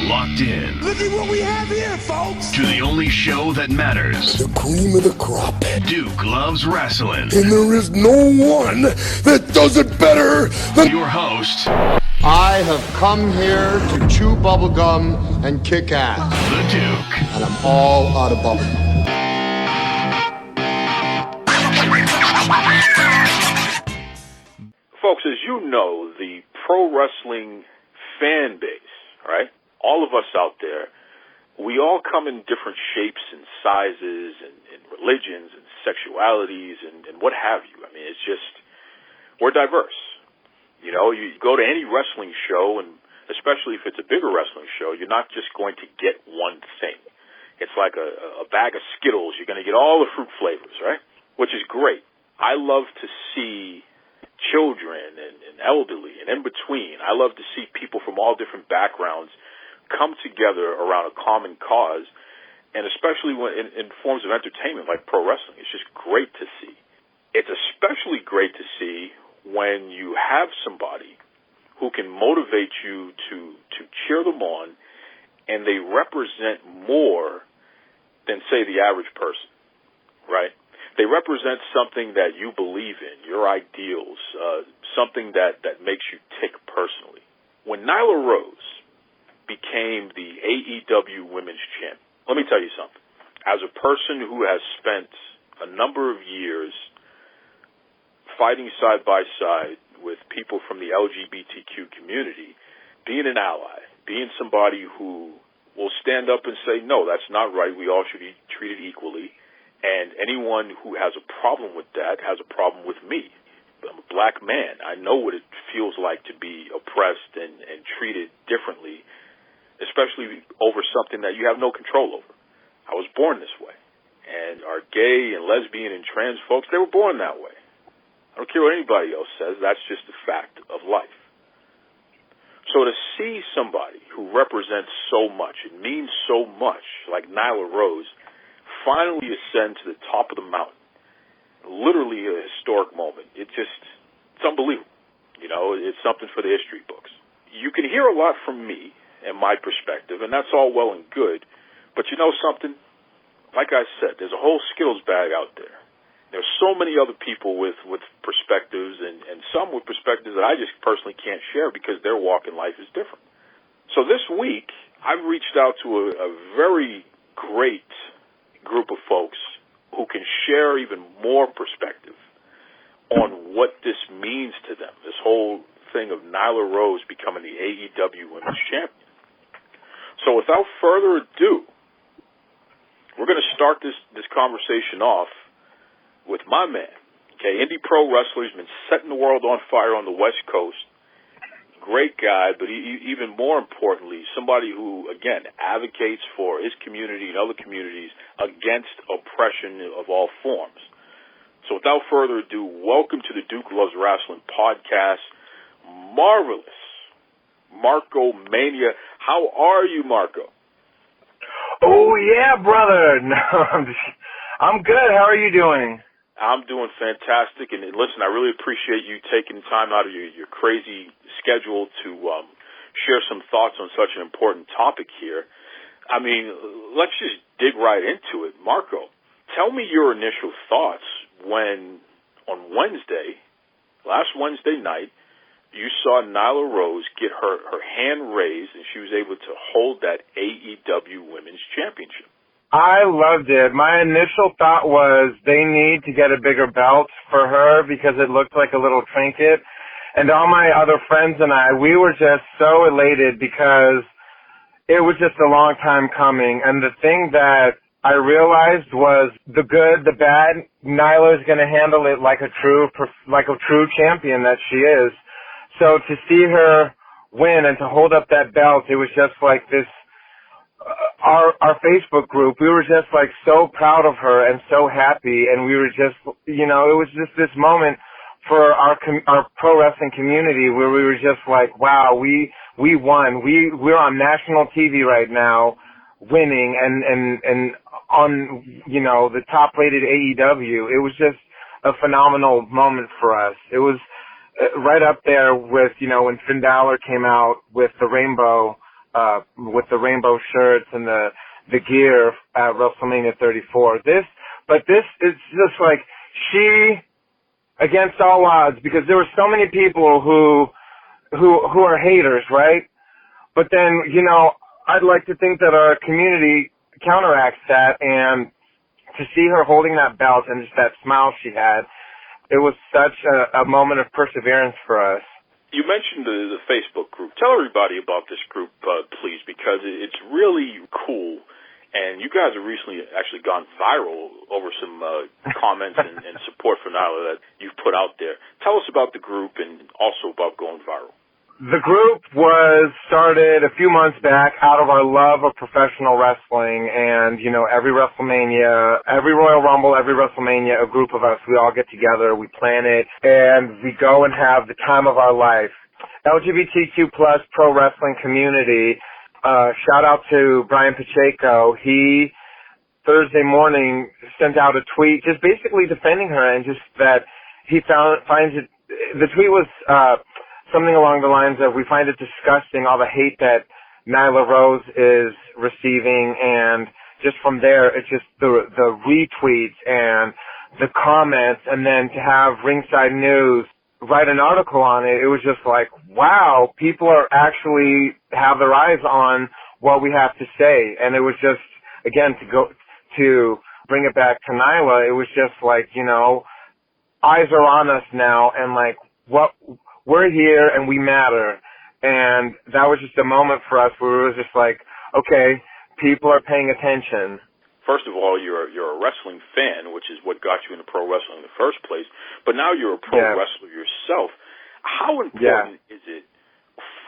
locked in. Look at what we have here, folks. To the only show that matters. The cream of the crop. Duke Loves Rasslin. And there is no one that does it better than your host. I have come here to chew bubblegum and kick ass. The Duke. And I'm all out of bubblegum. Folks, as you know, the pro wrestling fan base, right? All of us out there, we all come in different shapes and sizes and religions and sexualities and what have you. I mean, it's just, we're diverse. You know, you go to any wrestling show, and especially if it's a bigger wrestling show, you're not just going to get one thing. It's like a bag of Skittles. You're going to get all the fruit flavors, right? Which is great. I love to see children and elderly and in between. I love to see people from all different backgrounds come together around a common cause, and especially when in forms of entertainment like pro wrestling. It's just great to see. It's especially great to see when you have somebody who can motivate you to cheer them on, and they represent more than, say, the average person, right? They represent something that you believe in, your ideals, something that makes you tick personally. When Nyla Rose became the AEW Women's Champion, let me tell you something. As a person who has spent a number of years fighting side by side with people from the LGBTQ community, being an ally, being somebody who will stand up and say, no, that's not right, we all should be treated equally, and anyone who has a problem with that has a problem with me. I'm a black man. I know what it feels like to be oppressed and treated differently, especially over something that you have no control over. I was born this way. And our gay and lesbian and trans folks, they were born that way. I don't care what anybody else says. That's just a fact of life. So to see somebody who represents so much, it means so much, like Nyla Rose, finally ascend to the top of the mountain, literally a historic moment. It's unbelievable. You know, it's something for the history books. You can hear a lot from me and my perspective, and that's all well and good, but you know something? Like I said, there's a whole Skittles bag out there. There's so many other people with perspectives, and some with perspectives that I just personally can't share because their walk in life is different. So this week, I've reached out to a very great group of folks who can share even more perspective on what this means to them, this whole thing of Nyla Rose becoming the AEW Women's Champion. So without further ado, we're going to start this conversation off with my man. Okay, indie pro wrestler, has been setting the world on fire on the West Coast. Great guy, but even more importantly, somebody who, again, advocates for his community and other communities against oppression of all forms. So without further ado, welcome to the Duke Loves Rasslin Podcast, Marvelous Marco Mania. How are you, Marco? Oh, yeah, brother. No, I'm good. How are you doing? I'm doing fantastic, and listen, I really appreciate you taking time out of your crazy schedule to share some thoughts on such an important topic here. I mean, let's just dig right into it. Marco, tell me your initial thoughts when, on last Wednesday night, you saw Nyla Rose get her hand raised, and she was able to hold that AEW Women's Championship. I loved it. My initial thought was they need to get a bigger belt for her because it looked like a little trinket. And all my other friends and I, we were just so elated because it was just a long time coming. And the thing that I realized was the good, the bad, Nyla's going to handle it like a true champion that she is. So to see her win and to hold up that belt, it was just like this. Our Facebook group, we were just like so proud of her and so happy, and we were just, you know, it was just this moment for our pro wrestling community where we were just like, wow, we won. We're on national TV right now, winning and on, you know, the top rated AEW. It was just a phenomenal moment for us. It was right up there with, you know, when Finn Balor came out with the rainbow with the rainbow shirts and the gear at WrestleMania 34. This is just like she against all odds, because there were so many people who are haters, right? But then, you know, I'd like to think that our community counteracts that, and to see her holding that belt and just that smile she had, it was such a moment of perseverance for us. You mentioned the Facebook group. Tell everybody about this group, please, because it's really cool. And you guys have recently actually gone viral over some comments and support for Nyla that you've put out there. Tell us about the group and also about going viral. The group was started a few months back out of our love of professional wrestling, and, you know, every WrestleMania, every Royal Rumble, every WrestleMania, a group of us, we all get together, we plan it, and we go and have the time of our life. LGBTQ Pro Wrestling Community, shout out to Brian Pacheco. He, Thursday morning, sent out a tweet just basically defending her, and just that he finds it, the tweet was, something along the lines of, we find it disgusting, all the hate that Nyla Rose is receiving, and just from there, it's just the retweets and the comments, and then to have Ringside News write an article on it, it was just like, wow, people are actually have their eyes on what we have to say. And it was just, again, to bring it back to Nyla, it was just like, you know, eyes are on us now, and like, we're here and we matter. And that was just a moment for us where it was just like, okay, people are paying attention. First of all, you're a wrestling fan, which is what got you into pro wrestling in the first place. But now you're a pro wrestler yourself. How important is it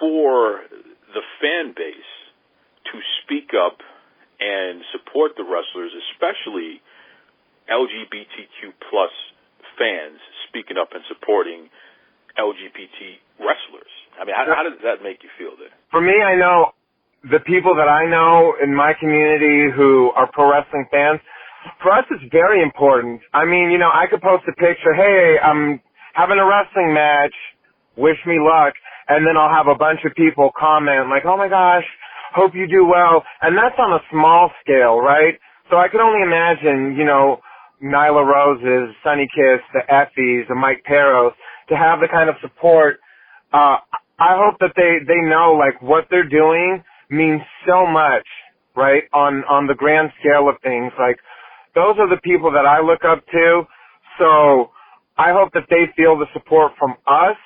for the fan base to speak up and support the wrestlers, especially LGBTQ plus fans speaking up and supporting LGBT wrestlers? I mean, how does that make you feel there? For me, I know the people that I know in my community who are pro wrestling fans, for us it's very important. I mean, you know, I could post a picture, hey, I'm having a wrestling match, wish me luck, and then I'll have a bunch of people comment like, oh my gosh, hope you do well. And that's on a small scale, right? So I could only imagine, you know, Nyla Rose's, Sunny Kiss, the Effies, the Mike Peros, to have the kind of support. I hope that they know, like, what they're doing means so much, right, on the grand scale of things. Like, those are the people that I look up to. So I hope that they feel the support from us,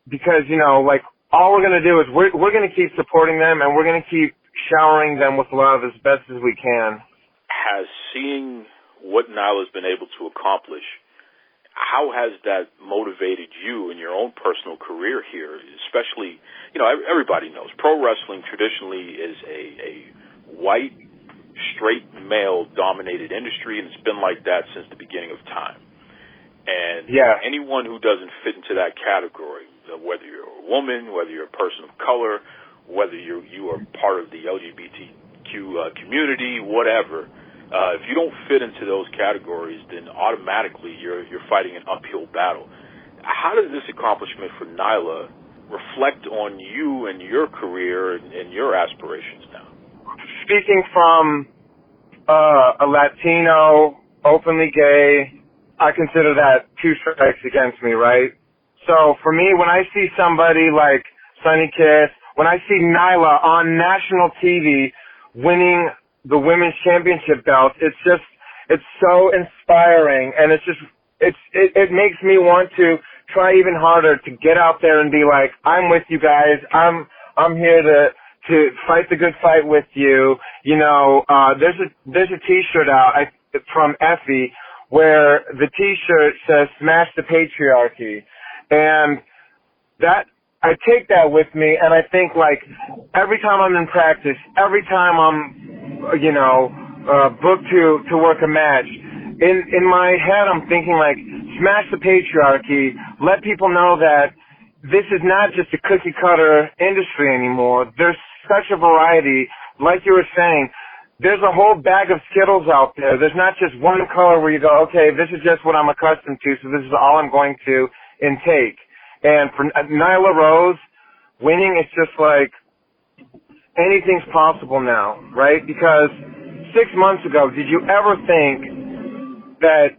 because, you know, like, all we're going to do is we're going to keep supporting them, and we're going to keep showering them with love as best as we can. Has seeing what Nyla's been able to accomplish, how has that motivated you in your own personal career here? Especially, you know, everybody knows pro wrestling traditionally is a white, straight male-dominated industry, and it's been like that since the beginning of time. And anyone who doesn't fit into that category, whether you're a woman, whether you're a person of color, whether you are part of the LGBTQ community, whatever, if you don't fit into those categories, then automatically you're fighting an uphill battle. How does this accomplishment for Nyla reflect on you and your career and your aspirations now? Speaking from a Latino, openly gay, I consider that two strikes against me, right? So for me, when I see somebody like Sunny Kiss, when I see Nyla on national TV winning the women's championship belt, it's so inspiring, and it makes me want to try even harder to get out there and be like, I'm with you guys. I'm here to fight the good fight with you. You know, there's a T-shirt out from Effie where the T-shirt says "Smash the Patriarchy," and that I take that with me, and I think, like, every time I'm in practice, every time I'm booked to work a match, in my head I'm thinking, like, smash the patriarchy, let people know that this is not just a cookie cutter industry anymore. There's such a variety. Like you were saying, there's a whole bag of Skittles out there. There's not just one color where you go, okay, this is just what I'm accustomed to, so this is all I'm going to intake. And for Nyla Rose winning, it's just like, anything's possible now, right? Because 6 months ago, did you ever think that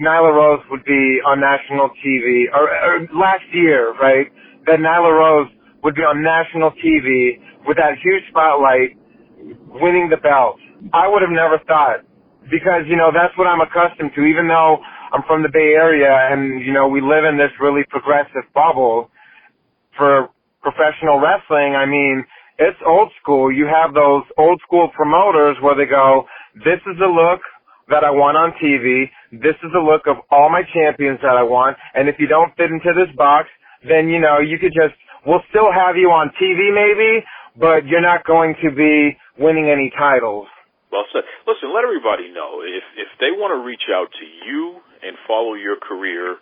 Nyla Rose would be on national TV, or last year, right, that Nyla Rose would be on national TV with that huge spotlight, winning the belt? I would have never thought, because, you know, that's what I'm accustomed to. Even though I'm from the Bay Area and, you know, we live in this really progressive bubble for professional wrestling, I mean, it's old school. You have those old school promoters where they go, this is the look that I want on TV. This is the look of all my champions that I want. And if you don't fit into this box, then, you know, you could just, we'll still have you on TV maybe, but you're not going to be winning any titles. Well said. Listen, let everybody know if they want to reach out to you and follow your career,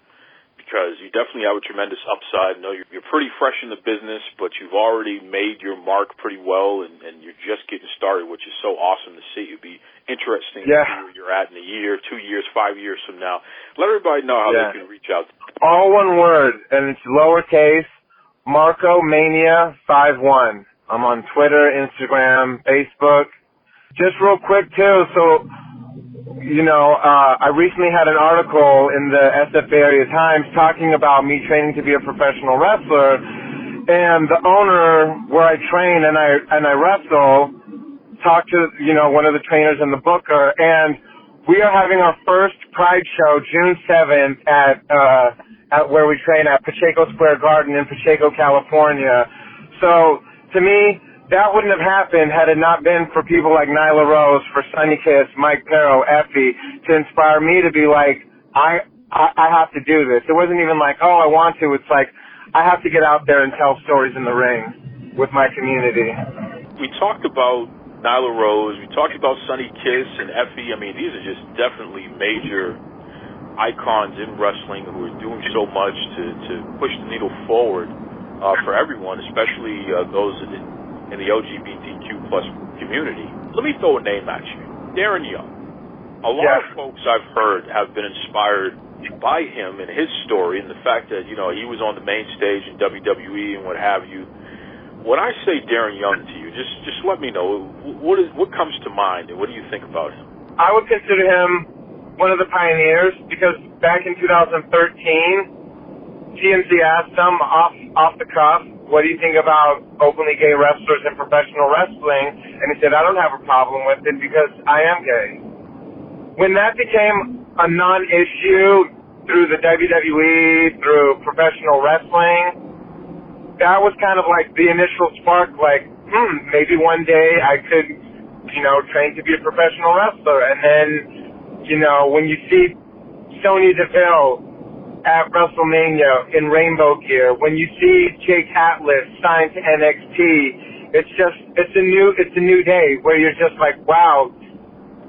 because you definitely have a tremendous upside. I know you're pretty fresh in the business, but you've already made your mark pretty well, and you're just getting started, which is so awesome to see. It'd be interesting to see where you're at in a year, 2 years, 5 years from now. Let everybody know how they can reach out. All one word, and it's lowercase, Marco Mania 51. I'm on Twitter, Instagram, Facebook. Just real quick, too, so, you know, I recently had an article in the SF Bay Area Times talking about me training to be a professional wrestler, and the owner where I train and I wrestle talked to, you know, one of the trainers and the booker, and we are having our first Pride show June 7th at where we train at Pacheco Square Garden in Pacheco, California. So, to me, that wouldn't have happened had it not been for people like Nyla Rose, for Sonny Kiss, Mike Perro, Effie, to inspire me to be like, I have to do this. It wasn't even like, oh, I want to. It's like, I have to get out there and tell stories in the ring with my community. We talked about Nyla Rose. We talked about Sonny Kiss and Effie. I mean, these are just definitely major icons in wrestling who are doing so much to push the needle forward for everyone, especially those in the LGBTQ plus community. Let me throw a name at you. Darren Young. A lot of folks I've heard have been inspired by him and his story and the fact that, you know, he was on the main stage in WWE and what have you. When I say Darren Young to you, just let me know, what comes to mind and what do you think about him? I would consider him one of the pioneers, because back in 2013, TMZ asked him off the cuff, what do you think about openly gay wrestlers in professional wrestling? And he said, I don't have a problem with it because I am gay. When that became a non-issue through the WWE, through professional wrestling, that was kind of like the initial spark, like, maybe one day I could, you know, train to be a professional wrestler. And then, you know, when you see Sonya Deville at WrestleMania in rainbow gear, when you see Jake Atlas signed to NXT, it's a new day where you're just like, wow,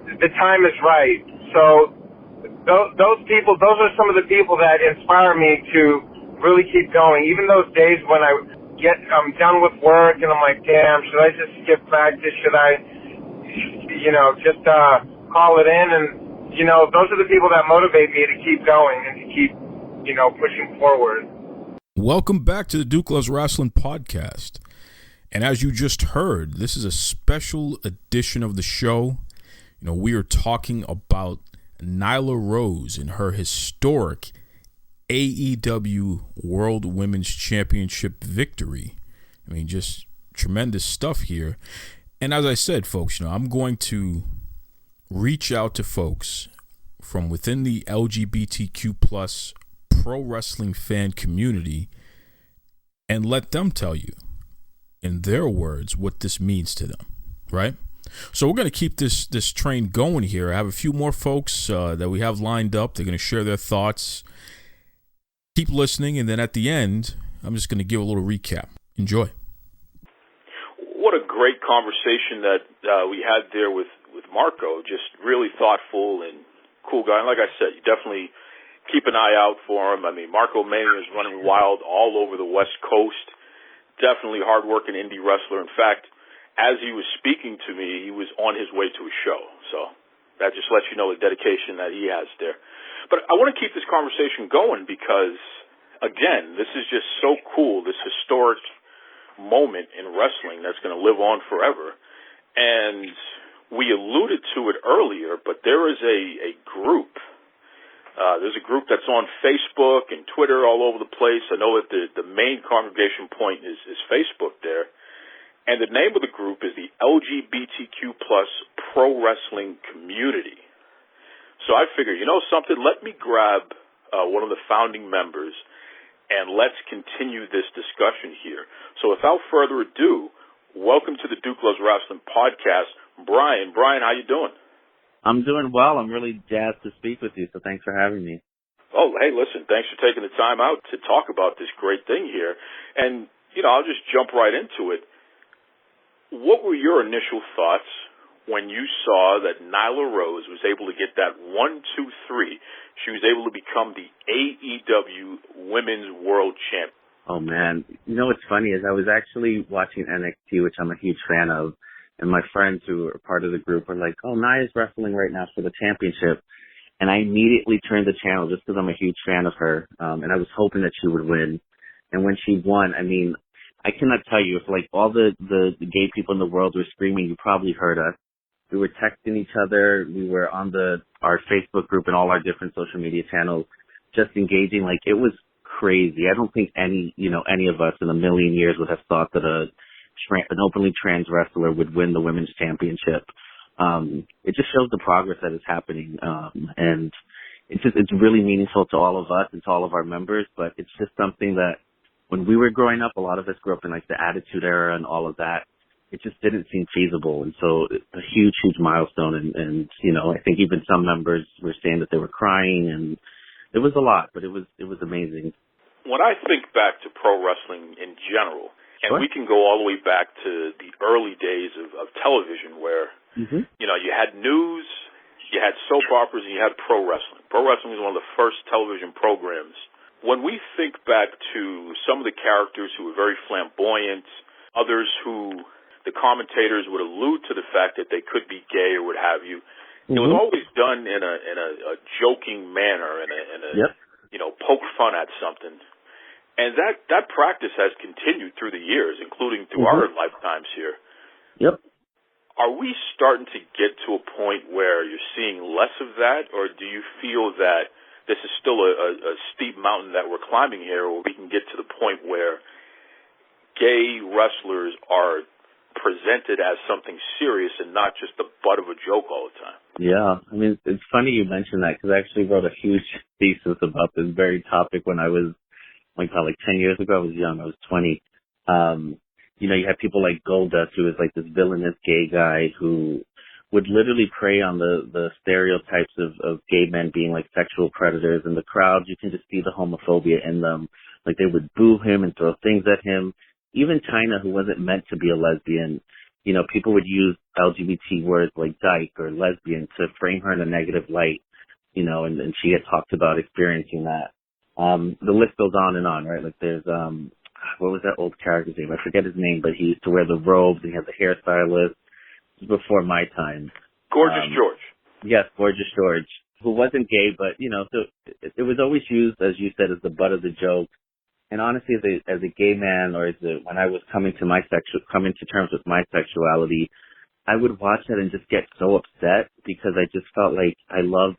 the time is right. So those are some of the people that inspire me to really keep going. Even those days when I'm done with work and I'm like, damn, should I just skip practice? Should I, you know, just call it in? And, you know, those are the people that motivate me to keep going and to keep, you know, pushing forward. Welcome back to the Duke Loves Rasslin Podcast. And as you just heard, this is a special edition of the show. You know, we are talking about Nyla Rose and her historic AEW World Women's Championship victory. I mean, just tremendous stuff here. And as I said, folks, you know, I'm going to reach out to folks from within the LGBTQ plus pro wrestling fan community and let them tell you in their words what this means to them, right? So we're going to keep this train going here. I have a few more folks that we have lined up. They're going to share their thoughts. Keep listening, and then at the end, I'm just going to give a little recap. Enjoy. What a great conversation that we had there with Marco. Just really thoughtful and cool guy. And like I said, you definitely keep an eye out for him. I mean, Marco Mania is running wild all over the West Coast. Definitely hard-working indie wrestler. In fact, as he was speaking to me, he was on his way to a show. So that just lets you know the dedication that he has there. But I want to keep this conversation going because, again, this is just so cool, this historic moment in wrestling that's going to live on forever. And we alluded to it earlier, but there is a group. There's a group that's on Facebook and Twitter all over the place. I know that the main congregation point is Facebook there. And the name of the group is the LGBTQ Pro Wrestling Community. So I figured, you know something, let me grab one of the founding members and let's continue this discussion here. So without further ado, welcome to the Duke Loves Rasslin Podcast. Brian, how you doing? I'm doing well. I'm really jazzed to speak with you, so thanks for having me. Oh, hey, listen, thanks for taking the time out to talk about this great thing here. And, you know, I'll just jump right into it. What were your initial thoughts when you saw that Nyla Rose was able to get that 1, 2, 3? She was able to become the AEW Women's World Champion. Oh, man. You know what's funny is I was actually watching NXT, which I'm a huge fan of, and my friends who are part of the group were like, oh, Nya's wrestling right now for the championship. And I immediately turned the channel just because I'm a huge fan of her, and I was hoping that she would win. And when she won, I mean, I cannot tell you, if like all the gay people in the world were screaming, you probably heard us. We were texting each other. We were on our Facebook group and all our different social media channels, just engaging. Like, it was crazy. I don't think any of us in a million years would have thought that an openly trans wrestler would win the women's championship. It just shows the progress that is happening. And it's really meaningful to all of us and to all of our members, but it's just something that when we were growing up, a lot of us grew up in like the Attitude Era and all of that. It just didn't seem feasible. And so it's a huge, huge milestone. And, you know, I think even some members were saying that they were crying, and it was a lot, but it was amazing. When I think back to pro wrestling in general, and Sure. we can go all the way back to the early days of television where, you know, you had news, you had soap operas, and you had pro wrestling. Pro wrestling was one of the first television programs. When we think back to some of the characters who were very flamboyant, others who the commentators would allude to the fact that they could be gay or what have you, it was always done in a joking manner, in a you know, poke fun at something. And that practice has continued through the years, including through our lifetimes here. Yep. Are we starting to get to a point where you're seeing less of that, or do you feel that this is still a steep mountain that we're climbing here, or we can get to the point where gay wrestlers are presented as something serious and not just the butt of a joke all the time? Yeah. I mean, it's funny you mentioned that, because I actually wrote a huge thesis about this very topic when I was, like 10 years ago. I was young. I was 20. You know, you had people like Goldust, who was like this villainous gay guy who would literally prey on the stereotypes of gay men being like sexual predators. In the crowd, you can just see the homophobia in them. Like, they would boo him and throw things at him. Even China, who wasn't meant to be a lesbian, you know, people would use LGBT words like dyke or lesbian to frame her in a negative light, you know, and she had talked about experiencing that. The list goes on and on, right? Like, there's, what was that old character's name? I forget his name, but he used to wear the robes and he had the hairstylist. This was before my time. Gorgeous George. Yes, Gorgeous George, who wasn't gay, but, you know, so it was always used, as you said, as the butt of the joke. And honestly, as a gay man, or when I was coming to terms with my sexuality, I would watch that and just get so upset, because I just felt like I love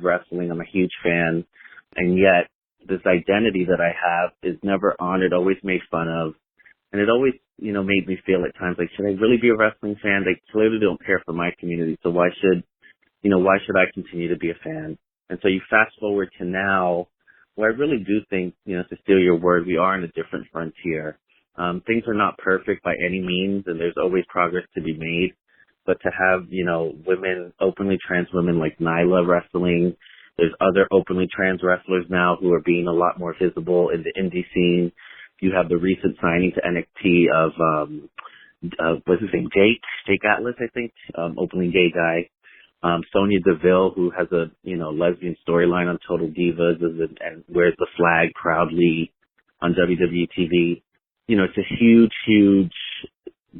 wrestling. I'm a huge fan. And yet this identity that I have is never honored, always made fun of. And it always, you know, made me feel at times like, should I really be a wrestling fan? They clearly don't care for my community. So why should I continue to be a fan? And so you fast forward to now, where I really do think, you know, to steal your word, we are in a different frontier. Things are not perfect by any means, and there's always progress to be made. But to have, you know, women, openly trans women like Nyla wrestling, there's other openly trans wrestlers now who are being a lot more visible in the indie scene. You have the recent signing to NXT of what's his name, Jake Atlas, I think, openly gay guy. Sonya Deville, who has a, you know, lesbian storyline on Total Divas and wears the flag proudly on WWE TV. You know, it's a huge, huge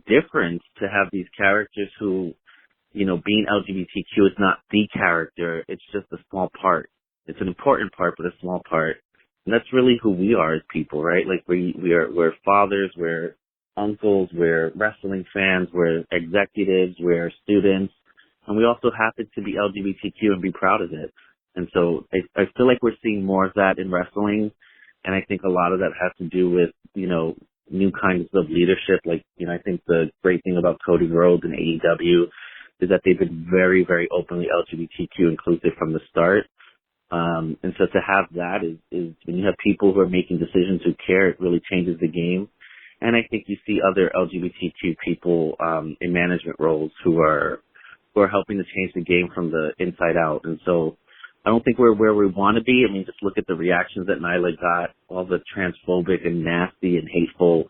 difference to have these characters who, you know, being LGBTQ is not the character. It's just a small part. It's an important part, but a small part. And that's really who we are as people, right? Like we're fathers, we're uncles, we're wrestling fans, we're executives, we're students, and we also happen to be LGBTQ and be proud of it. And so I feel like we're seeing more of that in wrestling, and I think a lot of that has to do with, new kinds of leadership. Like, I think the great thing about Cody Rhodes and AEW is that they've been very, very openly LGBTQ inclusive from the start. And so to have that is when you have people who are making decisions who care, it really changes the game. And I think you see other LGBTQ people in management roles who are helping to change the game from the inside out. And so I don't think we're where we want to be. I mean, just look at the reactions that Nyla got, all the transphobic and nasty and hateful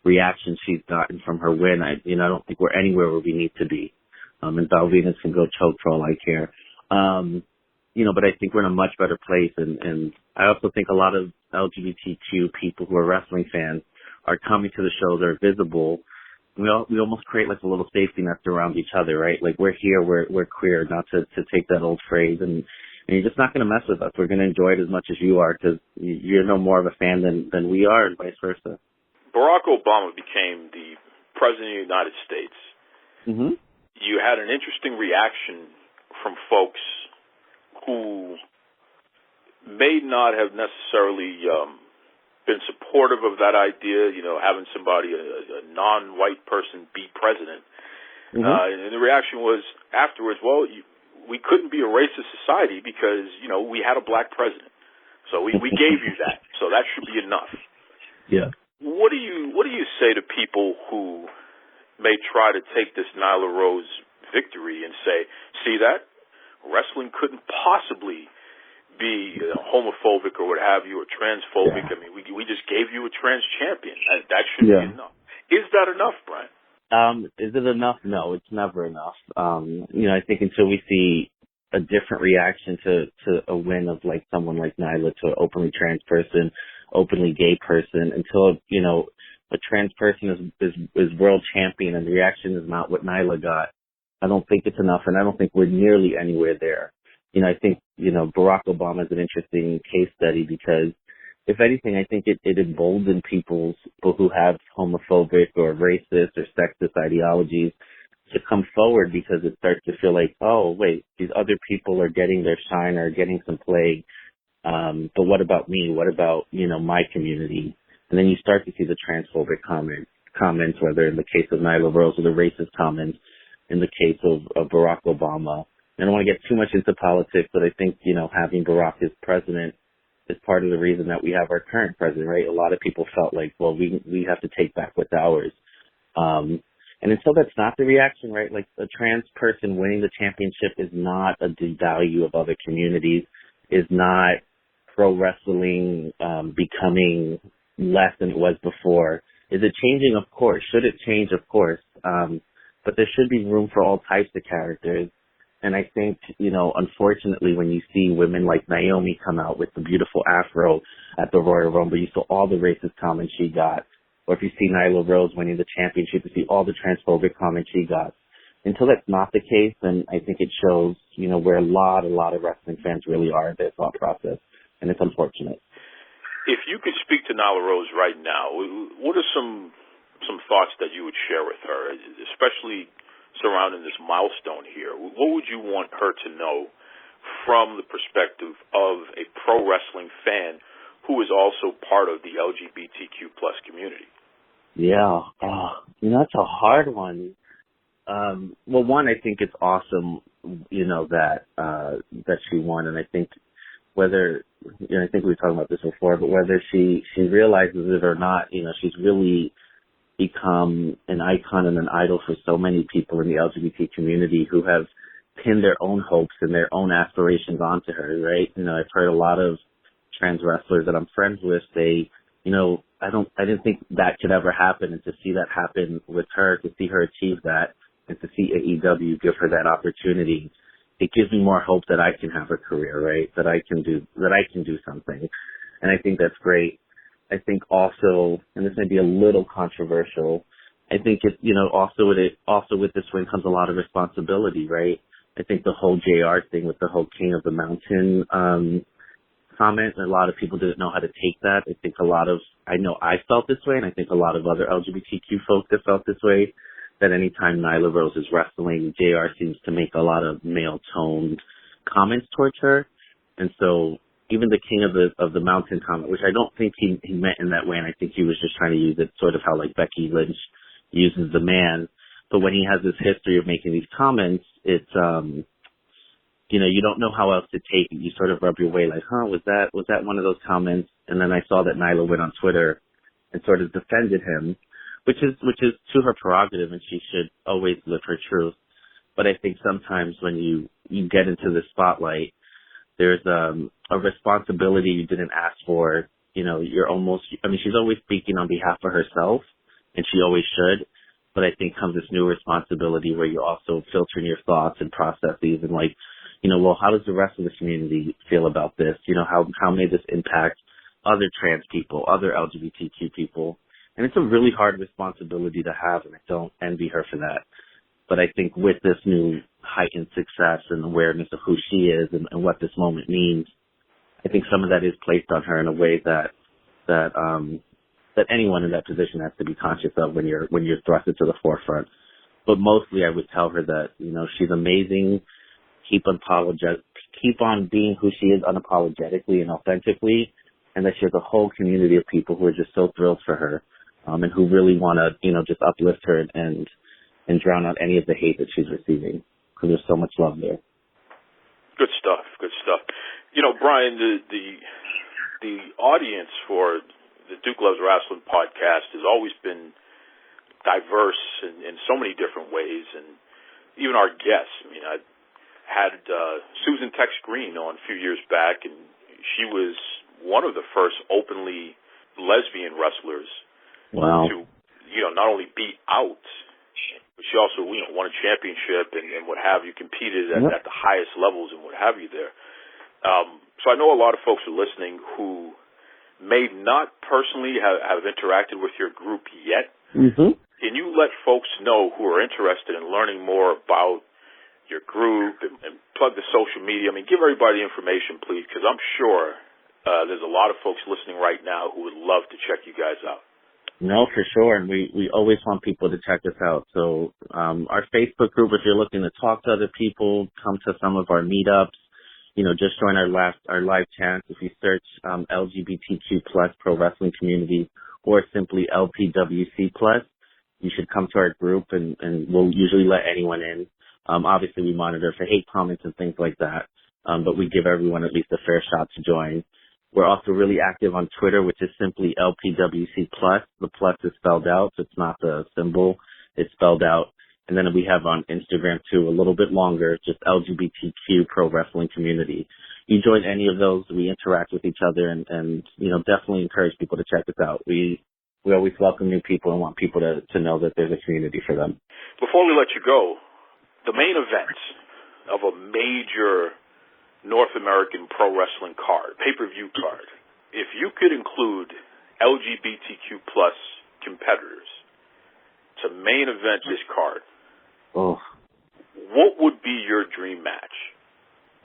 reactions she's gotten from her win. I don't think we're anywhere where we need to be. And Val Venus can go choke for all I care. But I think we're in a much better place. And I also think a lot of LGBTQ people who are wrestling fans are coming to the shows, are visible. We almost create like a little safety net around each other, right? Like we're here, we're queer, not to take that old phrase. And you're just not going to mess with us. We're going to enjoy it as much as you are because you're no more of a fan than we are and vice versa. Barack Obama became the President of the United States. Mm-hmm. You had an interesting reaction from folks who may not have necessarily been supportive of that idea, having somebody, a non-white person, be president. Mm-hmm. And the reaction was afterwards, well, we couldn't be a racist society because, we had a black president. So we gave you that. So that should be enough. Yeah. What do you say to people who may try to take this Nyla Rose victory and say, see that? Wrestling couldn't possibly be homophobic or what have you, or transphobic. Yeah. I mean, we just gave you a trans champion. That should be enough. Is that enough, Brian? Is it enough? No, it's never enough. I think until we see a different reaction to a win of like someone like Nyla, to an openly trans person, openly gay person, until, a trans person is world champion and the reaction is not what Nyla got, I don't think it's enough, and I don't think we're nearly anywhere there. I think, Barack Obama is an interesting case study because, if anything, I think it emboldened people who have homophobic or racist or sexist ideologies to come forward because it starts to feel like, oh, wait, these other people are getting their shine or getting some play. But what about me? What about, my community? And then you start to see the transphobic comments, whether in the case of Nyla Rose or the racist comments in the case of Barack Obama. I don't want to get too much into politics, but I think, having Barack as president is part of the reason that we have our current president, right? A lot of people felt like, well, we have to take back what's ours. And until that's not the reaction, right? Like a trans person winning the championship is not a devalue of other communities, is not pro wrestling becoming less than it was before. Is it changing? Of course. Should it change? Of course. But there should be room for all types of characters. And I think, unfortunately, when you see women like Naomi come out with the beautiful afro at the Royal Rumble, you saw all the racist comments she got. Or if you see Nyla Rose winning the championship, you see all the transphobic comments she got. Until that's not the case, then I think it shows, where a lot of wrestling fans really are in their thought process. And it's unfortunate. If you could speak to Nyla Rose right now, what are some thoughts that you would share with her, especially surrounding this milestone here? What would you want her to know from the perspective of a pro wrestling fan who is also part of the LGBTQ plus community? Yeah, that's a hard one. Well, one, I think it's awesome, that she won, and I think whether, I think we were talking about this before, but whether she realizes it or not, she's really become an icon and an idol for so many people in the LGBT community who have pinned their own hopes and their own aspirations onto her, right? I've heard a lot of trans wrestlers that I'm friends with say, I didn't think that could ever happen, and to see that happen with her, to see her achieve that, and to see AEW give her that opportunity, it gives me more hope that I can have a career, right? That I can do something. And I think that's great. I think also, and this may be a little controversial, I think it, also with this win comes a lot of responsibility, right? I think the whole JR thing with the whole King of the Mountain comment. A lot of people didn't know how to take that. I know I felt this way, and I think a lot of other LGBTQ folks have felt this way, that anytime Nyla Rose is wrestling, JR seems to make a lot of male-toned comments towards her. And so even the King of the Mountain comment, which I don't think he meant in that way, and I think he was just trying to use it sort of how like Becky Lynch uses the man. But when he has this history of making these comments, it's, you don't know how else to take it. You sort of rub your way like, was that one of those comments? And then I saw that Nyla went on Twitter and sort of defended him, which is to her prerogative, and she should always live her truth. But I think sometimes when you get into the spotlight, there's a responsibility you didn't ask for. She's always speaking on behalf of herself, and she always should. But I think comes this new responsibility where you're also filtering your thoughts and processes and like, how does the rest of the community feel about this? How may this impact other trans people, other LGBTQ people? And it's a really hard responsibility to have, and I don't envy her for that. But I think with this new heightened success and awareness of who she is and what this moment means, I think some of that is placed on her in a way that anyone in that position has to be conscious of when you're thrust into the forefront. But mostly I would tell her that, she's amazing. Keep on being who she is unapologetically and authentically, and that she has a whole community of people who are just so thrilled for her, and who really want to, just uplift her and drown out any of the hate that she's receiving, because there's so much love there. Good stuff. Brian, the audience for the Duke Loves Rasslin podcast has always been diverse in so many different ways, and even our guests. I had Susan Tex Green on a few years back, and she was one of the first openly lesbian wrestlers to, not only beat out, but she also, won a championship and what have you, competed at the highest levels and what have you there. So I know a lot of folks are listening who may not personally have interacted with your group yet. Mm-hmm. Can you let folks know who are interested in learning more about your group and plug the social media? Give everybody information, please, because I'm sure there's a lot of folks listening right now who would love to check you guys out. No, for sure. And we always want people to check us out. So our Facebook group, if you're looking to talk to other people, come to some of our meetups, just join our live chats. If you search LGBTQ Plus Pro Wrestling Community or simply LPWC Plus, you should come to our group, and we'll usually let anyone in. Obviously, we monitor for hate comments and things like that, but we give everyone at least a fair shot to join. We're also really active on Twitter, which is simply LPWC Plus. The plus is spelled out, so it's not the symbol. It's spelled out. And then we have on Instagram, too, a little bit longer, just LGBTQ Pro Wrestling Community. You join any of those, we interact with each other, and definitely encourage people to check us out. We always welcome new people and want people to know that there's a community for them. Before we let you go, the main event of a major North American pro wrestling card, pay-per-view card, if you could include LGBTQ plus competitors to main event this card, what would be your dream match?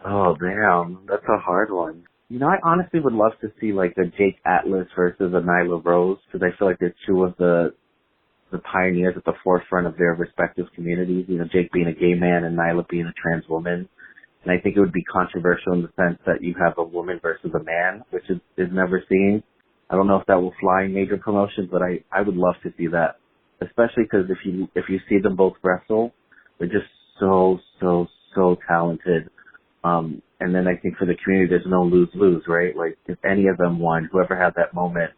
Oh, damn. That's a hard one. I honestly would love to see like a Jake Atlas versus a Nyla Rose, because I feel like they're two of the pioneers at the forefront of their respective communities. Jake being a gay man and Nyla being a trans woman. And I think it would be controversial in the sense that you have a woman versus a man, which is never seen. I don't know if that will fly in major promotions, but I would love to see that, especially because if you see them both wrestle, they're just so talented. And then I think for the community, there's no lose-lose, right? Like if any of them won, whoever had that moment,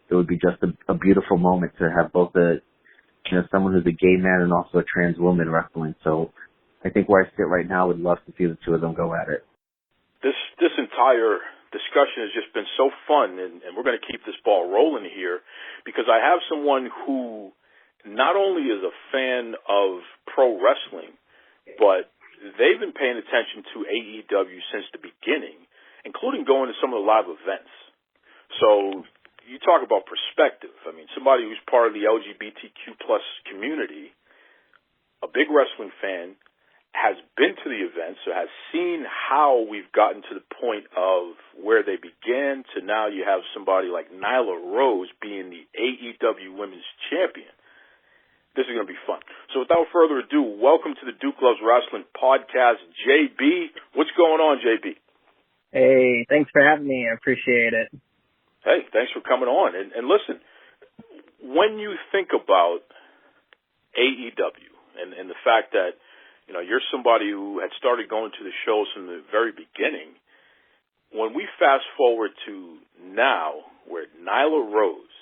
it would be just a beautiful moment to have both someone who's a gay man and also a trans woman wrestling. So I think where I sit right now, would love to see the two of them go at it. This entire discussion has just been so fun, and we're going to keep this ball rolling here, because I have someone who not only is a fan of pro wrestling, but they've been paying attention to AEW since the beginning, including going to some of the live events. So you talk about perspective. Somebody who's part of the LGBTQ plus community, a big wrestling fan, has been to the event, so has seen how we've gotten to the point of where they began to now you have somebody like Nyla Rose being the AEW Women's Champion. This is going to be fun. So without further ado, welcome to the Duke Loves Rasslin Podcast. JB, what's going on, JB? Hey, thanks for having me. I appreciate it. Hey, thanks for coming on. And listen, when you think about AEW and the fact that, you know, you're somebody who had started going to the shows from the very beginning, when we fast forward to now where Nyla Rose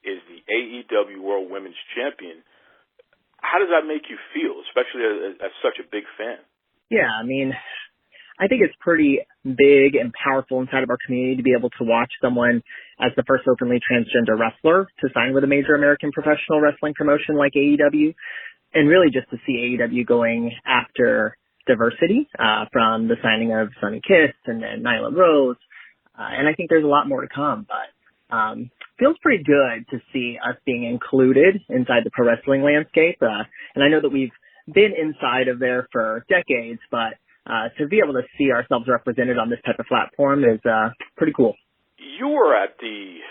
is the AEW World Women's Champion, how does that make you feel, especially as such a big fan? Yeah, I mean, I think it's pretty big and powerful inside of our community to be able to watch someone as the first openly transgender wrestler to sign with a major American professional wrestling promotion like AEW, and really just to see AEW going after diversity from the signing of Sonny Kiss and then Nyla Rose. And I think there's a lot more to come, but feels pretty good to see us being included inside the pro wrestling landscape. And I know that we've been inside of there for decades, but to be able to see ourselves represented on this type of platform is pretty cool. You were at the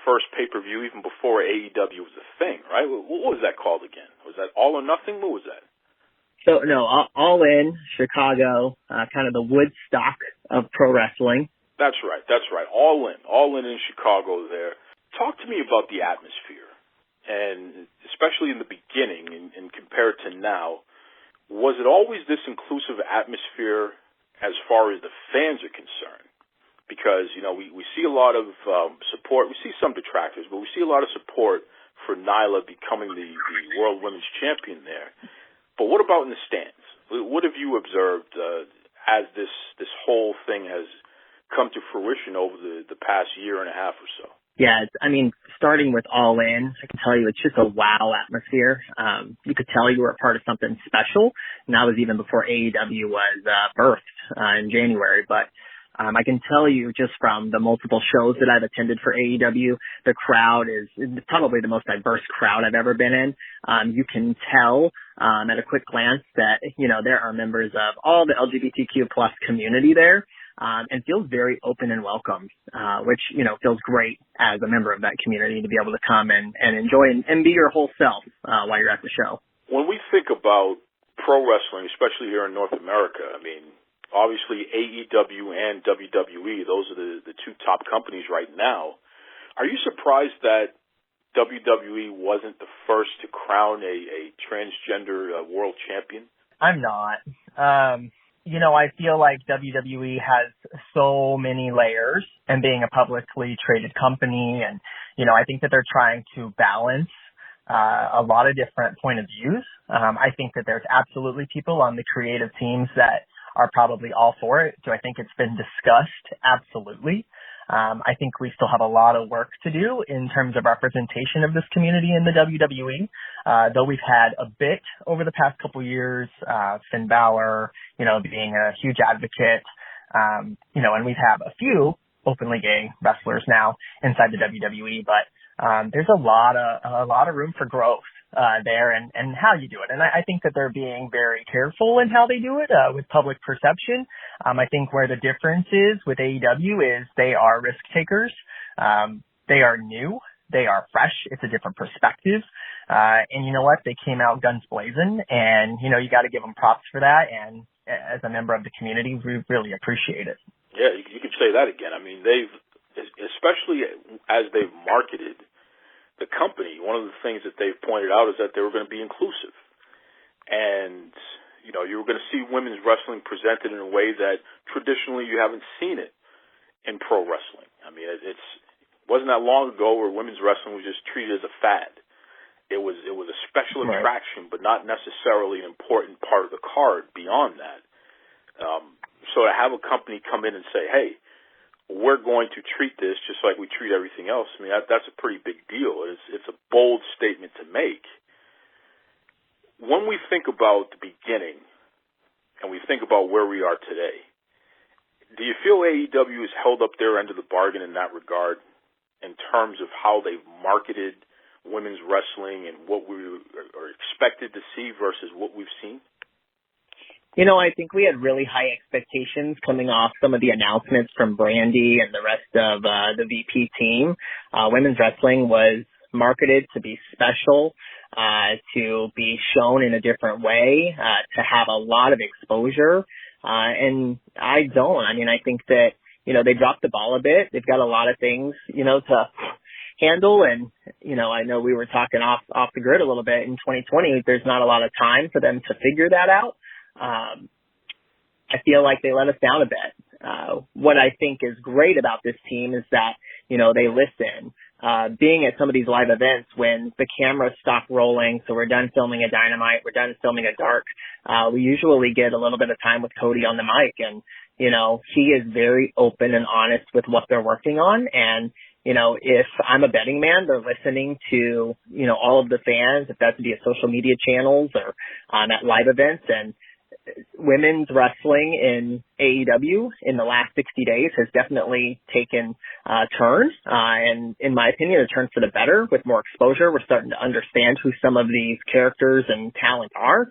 first pay-per-view even before AEW was a thing, right? What was that called again? Was that All or Nothing? What was that? So, no, All In, Chicago, kind of the Woodstock of pro wrestling. That's right. All in Chicago there. Talk to me about the atmosphere, and especially in the beginning and compared to now. Was it always this inclusive atmosphere as far as the fans are concerned? Because, you know, we see a lot of support. We see some detractors, but we see a lot of support for Nyla becoming the World Women's Champion there. But what about in the stands? What have you observed as this whole thing has come to fruition over the past year and a half or so? Yeah, I mean, starting with All In, I can tell you it's just a wow atmosphere. You could tell you were a part of something special, and that was even before AEW was birthed in January. But I can tell you just from the multiple shows that I've attended for AEW, the crowd is probably the most diverse crowd I've ever been in. You can tell at a quick glance that, you know, there are members of all the LGBTQ plus community there. And feels very open and welcome, which, you know, feels great as a member of that community to be able to come and enjoy and be your whole self while you're at the show. When we think about pro wrestling, especially here in North America, I mean, obviously AEW and WWE, those are the two top companies right now. Are you surprised that WWE wasn't the first to crown a transgender world champion? I'm not. You know, I feel like WWE has so many layers, and being a publicly traded company, and, you know, I think that they're trying to balance a lot of different point of views. I think that there's absolutely people on the creative teams that are probably all for it. Do I think it's been discussed? Absolutely. I think we still have a lot of work to do in terms of representation of this community in the WWE. Though we've had a bit over the past couple years, Finn Balor, you know, being a huge advocate, you know, and we have a few openly gay wrestlers now inside the WWE, but there's a lot of room for growth there and how you do it. And I think that they're being very careful in how they do it with public perception. I think where the difference is with AEW is they are risk takers. They are new. They are fresh. It's a different perspective. And you know what? They came out guns blazing, and, you know, you got to give them props for that. And as a member of the community, we really appreciate it. Yeah, you could say that again. I mean, especially as they've marketed the company, one of the things that they've pointed out is that they were going to be inclusive. And, you know, you were going to see women's wrestling presented in a way that traditionally you haven't seen it in pro wrestling. I mean, it wasn't that long ago where women's wrestling was just treated as a fad. It was a special attraction, but not necessarily an important part of the card beyond that. So to have a company come in and say, hey, we're going to treat this just like we treat everything else, I mean, that's a pretty big deal. It's a bold statement to make. When we think about the beginning and we think about where we are today, do you feel AEW has held up their end of the bargain in that regard in terms of how they've marketed women's wrestling and what we are expected to see versus what we've seen? You know, I think we had really high expectations coming off some of the announcements from Brandy and the rest of the VP team. Women's wrestling was marketed to be special, to be shown in a different way, to have a lot of exposure. And I don't. I mean, I think that, you know, they dropped the ball a bit. They've got a lot of things, you know, to handle. And, you know, I know we were talking off the grid a little bit in 2020. There's not a lot of time for them to figure that out. I feel like they let us down a bit. What I think is great about this team is that, you know, they listen. Being at some of these live events when the cameras stop rolling, so we're done filming a Dynamite, we're done filming a Dark, we usually get a little bit of time with Cody on the mic, and, you know, he is very open and honest with what they're working on. And, you know, if I'm a betting man, they're listening to, you know, all of the fans, if that's via social media channels or at live events. And women's wrestling in AEW in the last 60 days has definitely taken a turn, and in my opinion, a turn for the better with more exposure. We're starting to understand who some of these characters and talent are,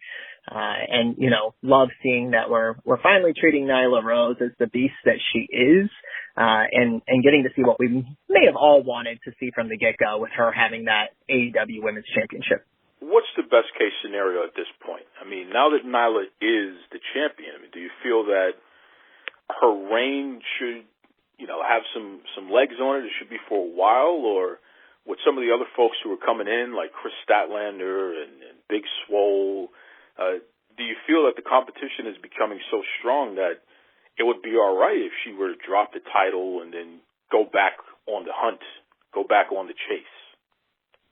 and, you know, love seeing that we're finally treating Nyla Rose as the beast that she is, and getting to see what we may have all wanted to see from the get-go with her having that AEW Women's Championship. What's the best case scenario at this point? I mean, now that Nyla is the champion, I mean, do you feel that her reign should, you know, have some legs on it? It should be for a while, or with some of the other folks who are coming in, like Chris Statlander and Big Swole, do you feel that the competition is becoming so strong that it would be all right if she were to drop the title and then go back on the hunt, go back on the chase?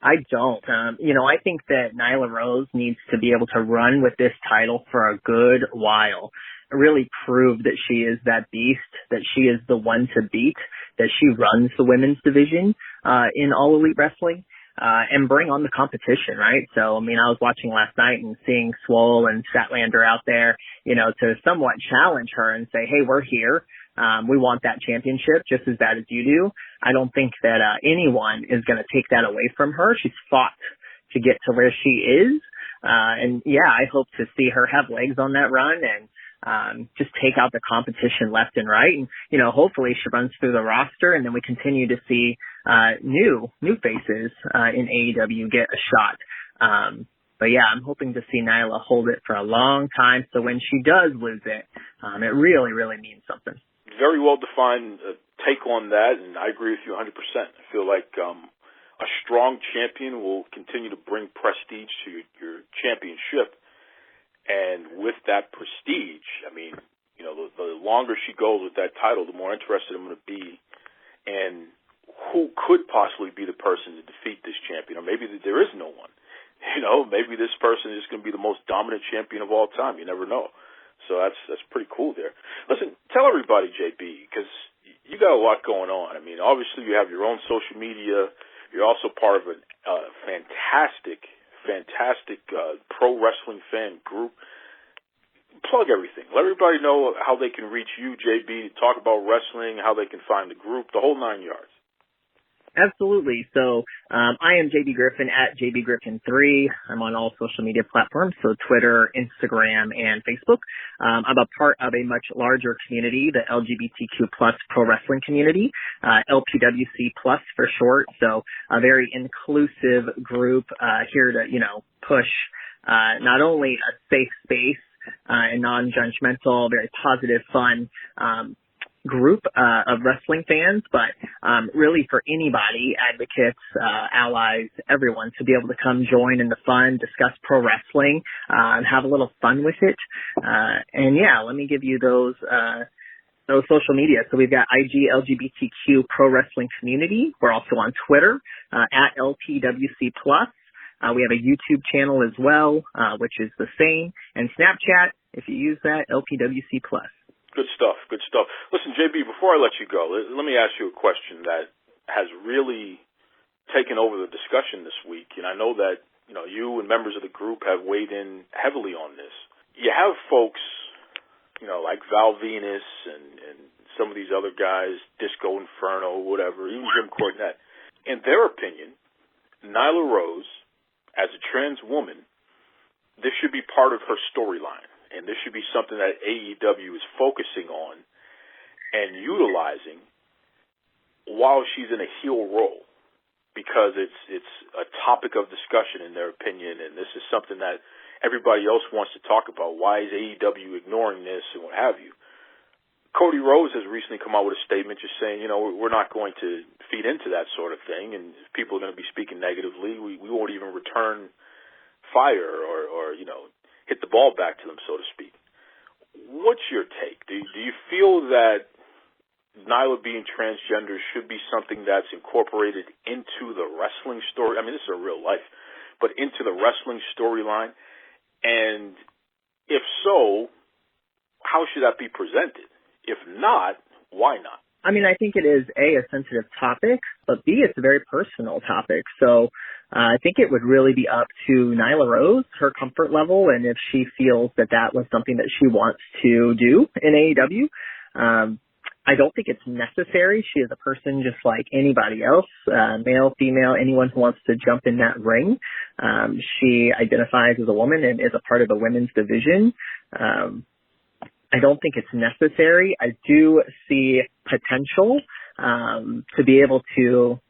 I don't. You know, I think that Nyla Rose needs to be able to run with this title for a good while, really prove that she is that beast, that she is the one to beat, that she runs the women's division in All Elite Wrestling, and bring on the competition, right? So, I mean, I was watching last night and seeing Swole and Statlander out there, you know, to somewhat challenge her and say, hey, we're here. We want that championship just as bad as you do. I don't think that anyone is going to take that away from her. She's fought to get to where she is. And yeah, I hope to see her have legs on that run and just take out the competition left and right. And, you know, hopefully she runs through the roster and then we continue to see new faces in AEW get a shot. But yeah, I'm hoping to see Nyla hold it for a long time. So when she does lose it, it really, really means something. Very well defined take on that, and I agree with you 100%. I feel like a strong champion will continue to bring prestige to your championship, and with that prestige, I mean, you know, the longer she goes with that title, the more interested I'm going to be in who could possibly be the person to defeat this champion, or maybe there is no one. You know, maybe this person is going to be the most dominant champion of all time. You never know. So that's pretty cool there. Listen, tell everybody, JB, because you got a lot going on. I mean, obviously you have your own social media. You're also part of a fantastic pro wrestling fan group. Plug everything. Let everybody know how they can reach you, JB, to talk about wrestling, how they can find the group, the whole 9 yards. Absolutely. So I am JB Griffin at JB Griffin3. I'm on all social media platforms, so Twitter, Instagram, and Facebook. I'm a part of a much larger community, the LGBTQ Plus Pro Wrestling Community, LPWC Plus for short. So a very inclusive group here to, you know, push not only a safe space and non-judgmental, very positive, fun group of wrestling fans, but really for anybody, advocates, allies, everyone to be able to come join in the fun, discuss pro wrestling, and have a little fun with it. And yeah, let me give you those social media. So we've got IG LGBTQ Pro Wrestling Community. We're also on Twitter at LPWC Plus. We have a YouTube channel as well, which is the same, and Snapchat, if you use that, LPWC Plus. Good stuff. Listen, JB, before I let you go, let me ask you a question that has really taken over the discussion this week, and I know that, you know, you and members of the group have weighed in heavily on this. You have folks, you know, like Val Venus and some of these other guys, Disco Inferno, whatever, even Jim Cornette. In their opinion, Nyla Rose, as a trans woman, this should be part of her storyline. and this should be something that AEW is focusing on and utilizing while she's in a heel role, because it's a topic of discussion in their opinion, and this is something that everybody else wants to talk about. Why is AEW ignoring this and what have you? Cody Rhodes has recently come out with a statement just saying, we're not going to feed into that sort of thing, and if people are going to be speaking negatively, we won't even return fire or hit the ball back to them, so to speak. What's your take? Do you feel that Nyla being transgender should be something that's incorporated into the wrestling story? I mean, this is a real life, but into the wrestling storyline? And if so, how should that be presented? If not, why not? I mean, I think it is, A, sensitive topic, but B, it's a very personal topic. So I think it would really be up to Nyla Rose, her comfort level, and if she feels that that was something that she wants to do in AEW. I don't think it's necessary. She is a person just like anybody else, male, female, anyone who wants to jump in that ring. She identifies as a woman and is a part of the women's division. I don't think it's necessary. I do see potential to be able to,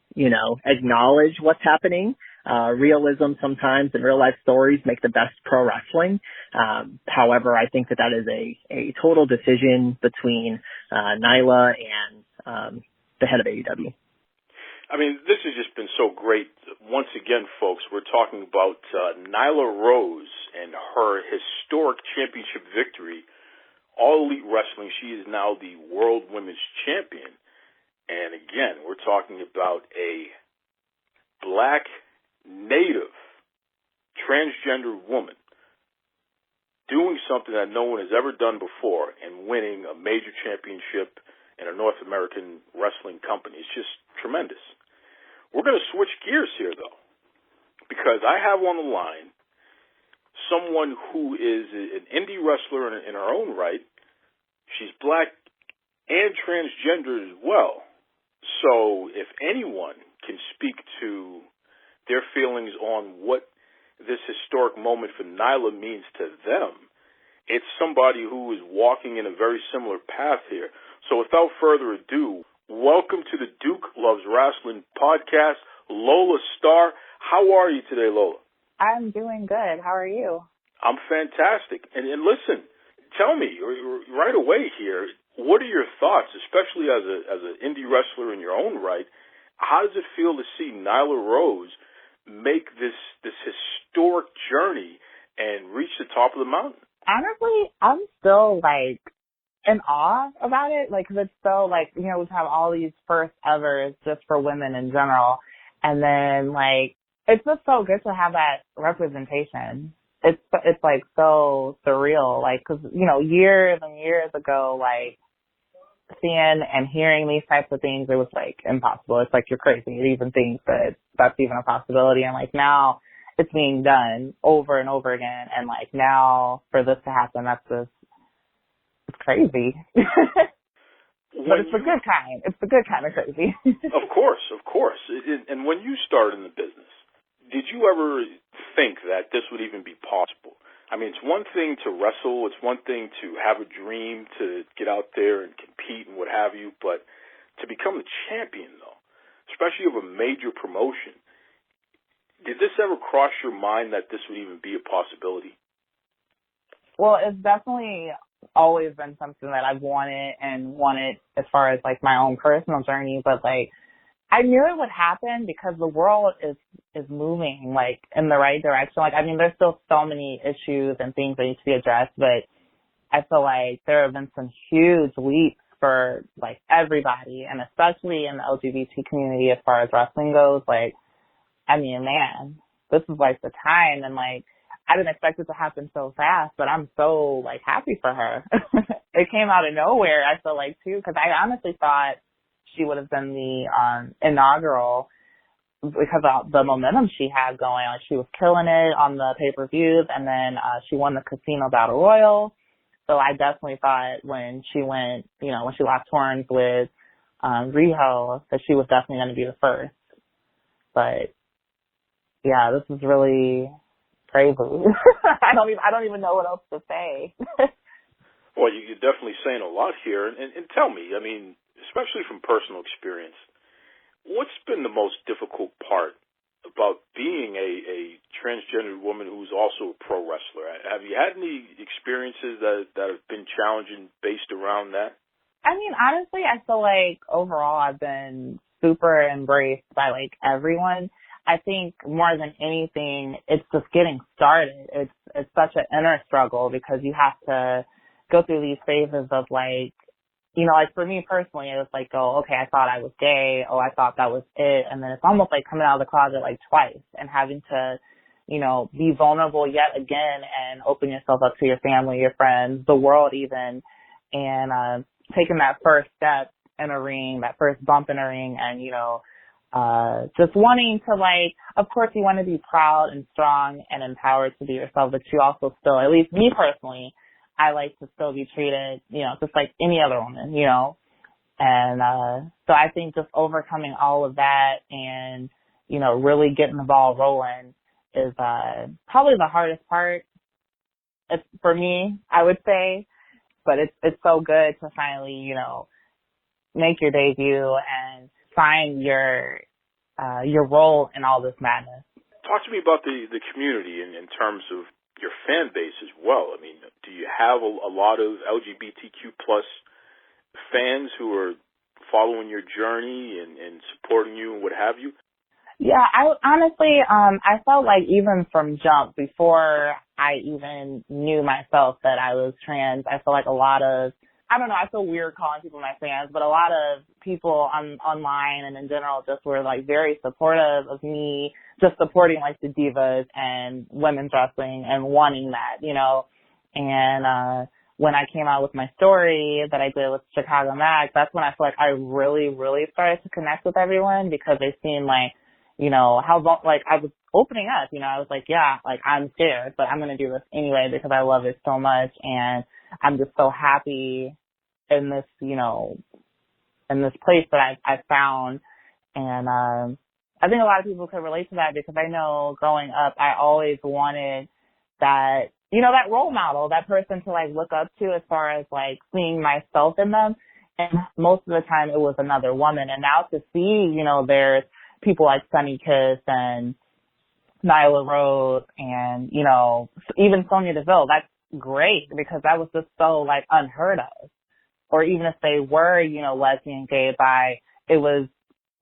acknowledge what's happening. Realism sometimes and real life stories make the best pro wrestling. However, I think that is a total decision between Nyla and the head of AEW. I mean, this has just been so great. Once again, folks, we're talking about Nyla Rose and her historic championship victory. All Elite Wrestling, she is now the World Women's Champion. And again, we're talking about a Black Native Transgender woman doing something that no one has ever done before and winning a major championship in a North American wrestling company. It's just tremendous. We're going to switch gears here, though, because I have on the line someone who is an indie wrestler in her own right. She's Black and transgender as well. So if anyone can speak to their feelings on what this historic moment for Nyla means to them, it's somebody who is walking in a very similar path here. So without further ado, welcome to the Duke Loves Rasslin Podcast, Lola Starr. How are you today, Lola? I'm doing good. How are you? I'm fantastic. And listen, tell me right away here, what are your thoughts, especially as an indie wrestler in your own right? How does it feel to see Nyla Rose make this historic journey and reach the top of the mountain? Honestly, I'm still in awe about it. 'Cause it's so we have all these first evers just for women in general. And then it's just so good to have that representation. It's so surreal. 'Cause, years and years ago, seeing and hearing these types of things, it was impossible. It's you're crazy to even think that that's even a possibility. And now it's being done over and over again. And now for this to happen, it's crazy. But it's the good kind. It's the good kind of crazy. Of course. And when you started in the business, did you ever think that this would even be possible? I mean, it's one thing to wrestle, it's one thing to have a dream, to get out there and compete and what have you, but to become the champion, though, especially of a major promotion, did this ever cross your mind that this would even be a possibility? Well, it's definitely always been something that I've wanted as far as my own personal journey, but I knew it would happen because the world is moving in the right direction. There's still so many issues and things that need to be addressed, but I feel there have been some huge leaps for everybody, and especially in the LGBT community as far as wrestling goes. Man, this is the time, and I didn't expect it to happen so fast, but I'm so happy for her. It came out of nowhere, I feel too, because I honestly thought she would have been the inaugural because of the momentum she had going. She was killing it on the pay-per-views, and then she won the Casino Battle Royal. So I definitely thought when she went, when she locked horns with Riho, that she was definitely going to be the first. But yeah, this is really crazy. I don't even know what else to say. Well, you're definitely saying a lot here. And tell me, I mean, especially from personal experience, what's been the most difficult part about being a transgender woman who's also a pro wrestler? Have you had any experiences that have been challenging based around that? I mean, honestly, I feel like overall I've been super embraced by like everyone. I think more than anything, it's just getting started. It's such an inner struggle because you have to go through these phases of like, you know, like for me personally, it was like, oh, okay, I thought I was gay. Oh, I thought that was it. And then it's almost like coming out of the closet like twice and having to, you know, be vulnerable yet again and open yourself up to your family, your friends, the world even, and taking that first step in a ring, that first bump in a ring, and, you know, just wanting to like, of course you want to be proud and strong and empowered to be yourself, but you also still, at least me personally, I like to still be treated, you know, just like any other woman, you know. And so I think just overcoming all of that and, you know, really getting the ball rolling is probably the hardest part. It's for me, I would say, but it's so good to finally, you know, make your debut and find your role in all this madness. Talk to me about the community in terms of your fan base as well. I mean, do you have a lot of LGBTQ plus fans who are following your journey and supporting you and what have you? Yeah, I honestly, I felt like even from jump, before I even knew myself that I was trans, I feel like a lot of, I don't know, I feel weird calling people my fans, but a lot of people online and in general just were like very supportive of me, just supporting like the divas and women's wrestling and wanting that, you know. And when I came out with my story that I did with Chicago Mag, that's when I feel like I really, really started to connect with everyone because they seemed like, you know, how, like, I was opening up, you know, I was like, yeah, like, I'm scared, but I'm going to do this anyway because I love it so much. And I'm just so happy in this, you know, in this place that I found. And, I think a lot of people could relate to that because I know growing up, I always wanted that, you know, that role model, that person to like look up to as far as like seeing myself in them. And most of the time it was another woman. And now to see, you know, there's people like Sunny Kiss and Nyla Rose and, you know, even Sonya Deville, that's great because that was just so like unheard of. Or even if they were, you know, lesbian, gay, bi, it was,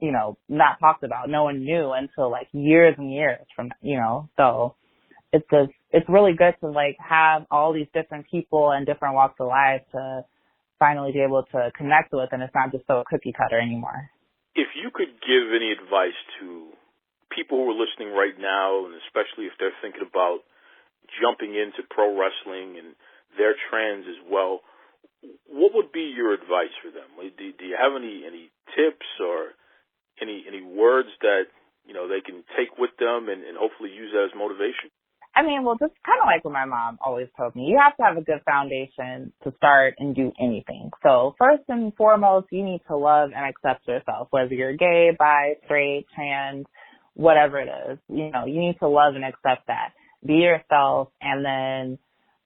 you know, not talked about. No one knew until like years and years from, you know, so it's just, it's really good to like have all these different people and different walks of life to finally be able to connect with, and it's not just so cookie cutter anymore. If you could give any advice to people who are listening right now, and especially if they're thinking about jumping into pro wrestling and they're trans as well, what would be your advice for them? Do you have any tips or any words that, you know, they can take with them and hopefully use that as motivation? I mean, well, just kind of like what my mom always told me, you have to have a good foundation to start and do anything. So first and foremost, you need to love and accept yourself, whether you're gay, bi, straight, trans, whatever it is. You know, you need to love and accept that. Be yourself. And then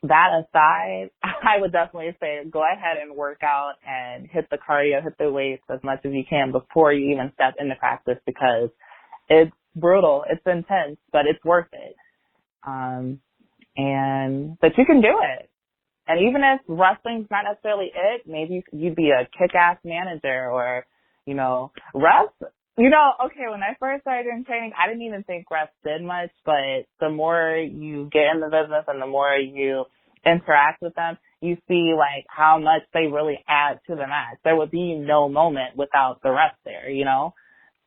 that aside, I would definitely say go ahead and work out and hit the cardio, hit the weights as much as you can before you even step into practice because it's brutal, it's intense, but it's worth it. But you can do it. And even if wrestling's not necessarily it, maybe you'd be a kick-ass manager or, you know, refs. You know, okay, when I first started doing training, I didn't even think refs did much, but the more you get in the business and the more you interact with them, you see, like, how much they really add to the match. There would be no moment without the refs there, you know?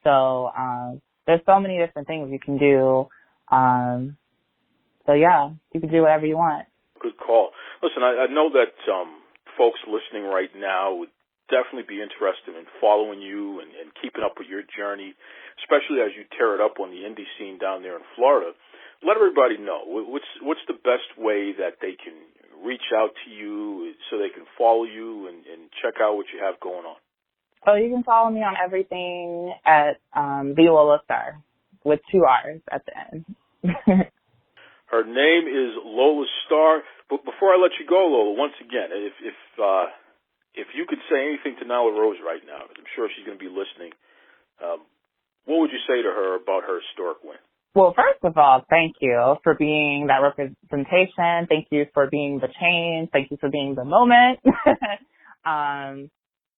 So, there's so many different things you can do. So, yeah, you can do whatever you want. Good call. Listen, I know that folks listening right now would definitely be interested in following you and keeping up with your journey, especially as you tear it up on the indie scene down there in Florida. Let everybody know, what's the best way that they can reach out to you so they can follow you and check out what you have going on? Oh, you can follow me on everything at the Lola Starr with 2 R's at the end. Her name is Lola Starr. But before I let you go, Lola, once again, if you could say anything to Nyla Rose right now, because I'm sure she's going to be listening, what would you say to her about her historic win? Well, first of all, thank you for being that representation. Thank you for being the change. Thank you for being the moment.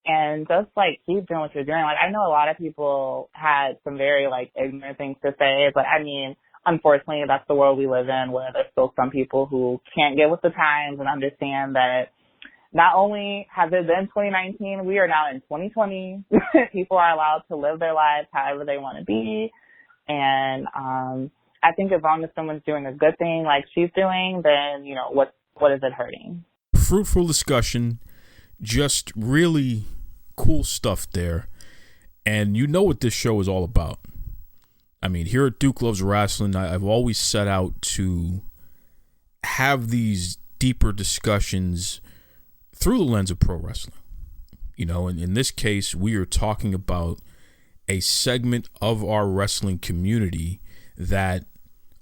And just like keep doing what you're doing. Like, I know a lot of people had some very like ignorant things to say, but I mean, unfortunately, that's the world we live in, where there's still some people who can't get with the times and understand that not only has it been 2019, we are now in 2020. People are allowed to live their lives however they want to be. And I think as long as someone's doing a good thing like she's doing, then, you know, what is it hurting? Fruitful discussion, just really cool stuff there. And you know what this show is all about. I mean, here at Duke Loves Rasslin, I've always set out to have these deeper discussions through the lens of pro wrestling. You know, and in this case, we are talking about a segment of our wrestling community that,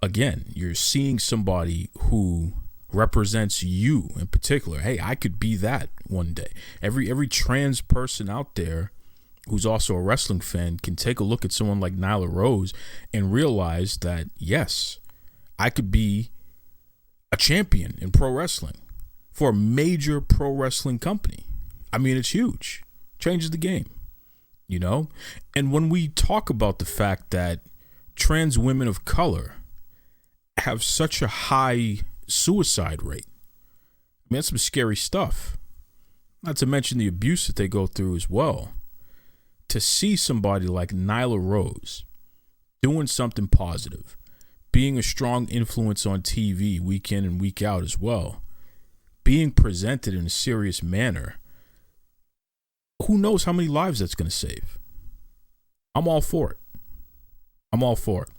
again, you're seeing somebody who represents you in particular. Hey, I could be that one day. Every trans person out there who's also a wrestling fan can take a look at someone like Nyla Rose and realize that, yes, I could be a champion in pro wrestling for a major pro wrestling company. I mean, it's huge. Changes the game, you know? And when we talk about the fact that trans women of color have such a high suicide rate, I mean, that's some scary stuff. Not to mention the abuse that they go through as well. To see somebody like Nyla Rose doing something positive, being a strong influence on TV week in and week out as well, being presented in a serious manner, who knows how many lives that's going to save? I'm all for it. I'm all for it.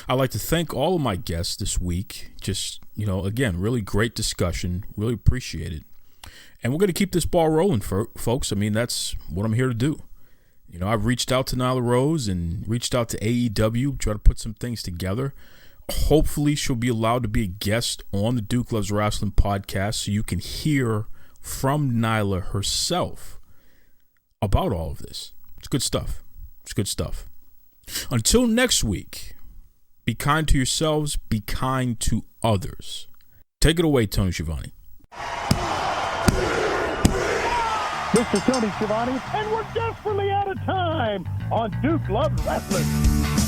I'd like to thank all of my guests this week. Just, you know, again, really great discussion. Really appreciate it. And we're going to keep this ball rolling, folks. I mean, that's what I'm here to do. You know, I've reached out to Nyla Rose and reached out to AEW, try to put some things together. Hopefully she'll be allowed to be a guest on the Duke Loves Rasslin podcast so you can hear from Nyla herself about all of this. It's good stuff. It's good stuff. Until next week, be kind to yourselves, be kind to others. Take it away, Tony Schiavone. Mr. Tony Schiavone, and we're desperately out of time on Duke Loves Rasslin.